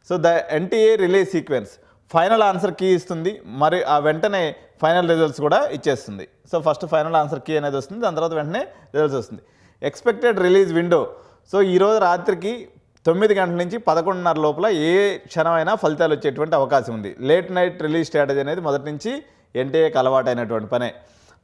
So the NTA relay sequence final answer key ఇస్తుంది, మరి ఆ వెంటనే ఫైనల్ రిజల్ట్స్ కూడా ఇచ్చేస్తుంది. So first final answer key అనేది వస్తుంది, దాని తర్వాత వెంటనే రిజల్ట్స్ వస్తుంది. ఎక్స్పెక్టెడ్ రిలీజ్ విండో, సో ఈరోజు రాత్రికి 9 గంటల నుంచి 11:30 లోపల ఏ క్షణమైనా ఫలితాలు వచ్చేటువంటి అవకాశం ఉంది. లేట్ నైట్ రిలీజ్ స్ట్రాటజీ అనేది మొదటి నుంచి ఎన్టీఏకి అలవాటైనటువంటి పనే.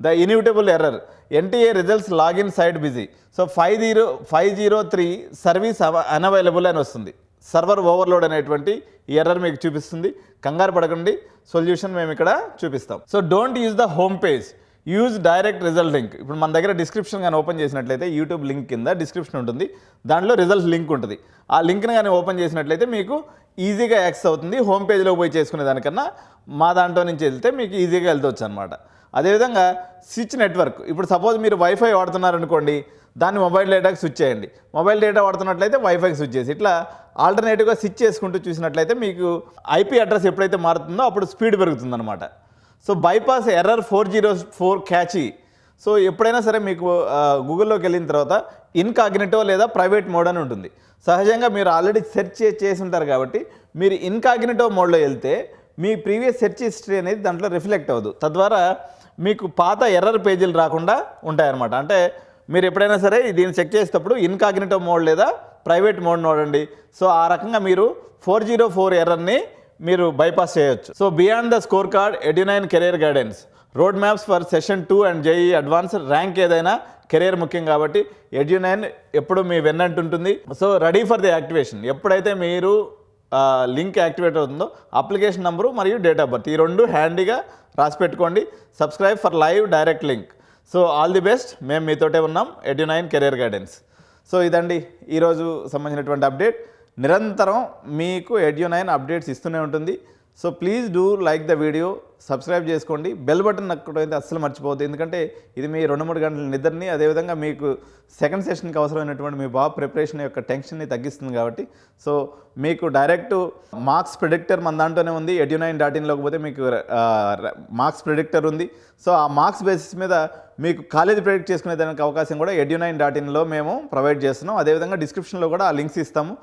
The inevitable error, NTA results login side busy. So 503 service unavailable అని వస్తుంది. సర్వర్ ఓవర్లోడ్ అనేటువంటి ఈ ఎర్రర్ మీకు చూపిస్తుంది. కంగారు పడకండి, సొల్యూషన్ మేము ఇక్కడ చూపిస్తాం. So don't use the home page, use direct result link. ఇప్పుడు మన దగ్గర డిస్క్రిప్షన్ కానీ ఓపెన్ చేసినట్లయితే యూట్యూబ్ లింక్ కింద డిస్క్రిప్షన్ ఉంటుంది, దాంట్లో రిజల్ట్ లింక్ ఉంటుంది. ఆ లింక్ని కానీ ఓపెన్ చేసినట్లయితే మీకు ఈజీగా యాక్సెస్ అవుతుంది. హోమ్ పేజ్లో పోయి చేసుకునే దానికన్నా మా దాంట్లో నుంచి వెళ్తే మీకు ఈజీగా వెళ్తవచ్చు అనమాట. అదేవిధంగా స్విచ్ నెట్వర్క్, ఇప్పుడు సపోజ్ మీరు వైఫై వాడుతున్నారనుకోండి, దాన్ని మొబైల్ డేటాకి స్విచ్ చేయండి. మొబైల్ డేటా వాడుతున్నట్లయితే వైఫైకి స్విచ్ చేసి ఇట్లా ఆల్టర్నేటివ్గా స్విచ్ చేసుకుంటూ చూసినట్లయితే మీకు ఐపీ అడ్రస్ ఎప్పుడైతే మారుతుందో అప్పుడు స్పీడ్ పెరుగుతుందన్నమాట. So bypass error 404 cache. So ఎప్పుడైనా సరే మీకు గూగుల్లోకి వెళ్ళిన తర్వాత ఇన్కాగ్నిటో లేదా ప్రైవేట్ మోడ్ అని ఉంటుంది. సహజంగా మీరు ఆల్రెడీ సెర్చ్ చేసి ఉంటారు కాబట్టి మీరు ఇన్కాగ్నిటో మోడ్లో వెళ్తే మీ ప్రీవియస్ సెర్చ్ హిస్టరీ అనేది దాంట్లో రిఫ్లెక్ట్ అవ్వదు. తద్వారా మీకు పాత ఎర్రర్ పేజీలు రాకుండా ఉంటాయన్నమాట. అంటే మీరు ఎప్పుడైనా సరే దీన్ని చెక్ చేసేటప్పుడు ఇన్కాగ్నిటో మోడ్ లేదా ప్రైవేట్ మోడ్ నోడండి. సో ఆ రకంగా మీరు 404 ఎర్రర్ని మీరు బైపాస్ చేయొచ్చు. So beyond the score card, Edunine career guidance, road maps for session 2 and JEE advance. Rank ఏదైనా కెరీర్ ముఖ్యం కాబట్టి ఎడ్యునైన్ ఎప్పుడు మీ వెన్నంటుంటుంది. So ready for the activation, ఎప్పుడైతే మీరు లింక్ యాక్టివేట్ అవుతుందో అప్లికేషన్ నెంబరు మరియు డేట్ ఆఫ్ బర్త్ ఈ రెండు హ్యాండీగా రాసి పెట్టుకోండి. Subscribe for live direct link. So all the best, మేము మీతోటే ఉన్నాం, ఎడ్యునైన్ కెరీర్ గైడెన్స్. సో ఇదండి ఈరోజు సంబంధించినటువంటి అప్డేట్. నిరంతరం మీకు ఎడ్యునైన్ అప్డేట్స్ ఇస్తూనే ఉంటుంది. So please do like the video, subscribe చేసుకోండి, బెల్ బటన్ నొక్కడం అయితే అస్సలు మర్చిపోవద్దు. ఎందుకంటే ఇది మీ 2-3 గంటల నిద్రని, అదేవిధంగా మీకు సెకండ్ సెషన్కి అవసరమైనటువంటి మీ బాబు ప్రిపరేషన్ యొక్క టెన్షన్ని తగ్గిస్తుంది కాబట్టి. సో మీకు డైరెక్ట్ మార్క్స్ ప్రిడిక్టర్ మన దాంట్లోనే ఉంది. edu9.in పోతే మీకు మార్క్స్ ప్రిడిక్టర్ ఉంది. సో ఆ మార్క్స్ బేసిస్ మీద మీకు కాలేజ్ ప్రిడిక్ట్ చేసుకునే దానికి అవకాశం కూడా edu9.in మేము ప్రొవైడ్ చేస్తున్నాం. అదేవిధంగా డిస్క్రిప్షన్లో కూడా ఆ లింక్స్ ఇస్తాము.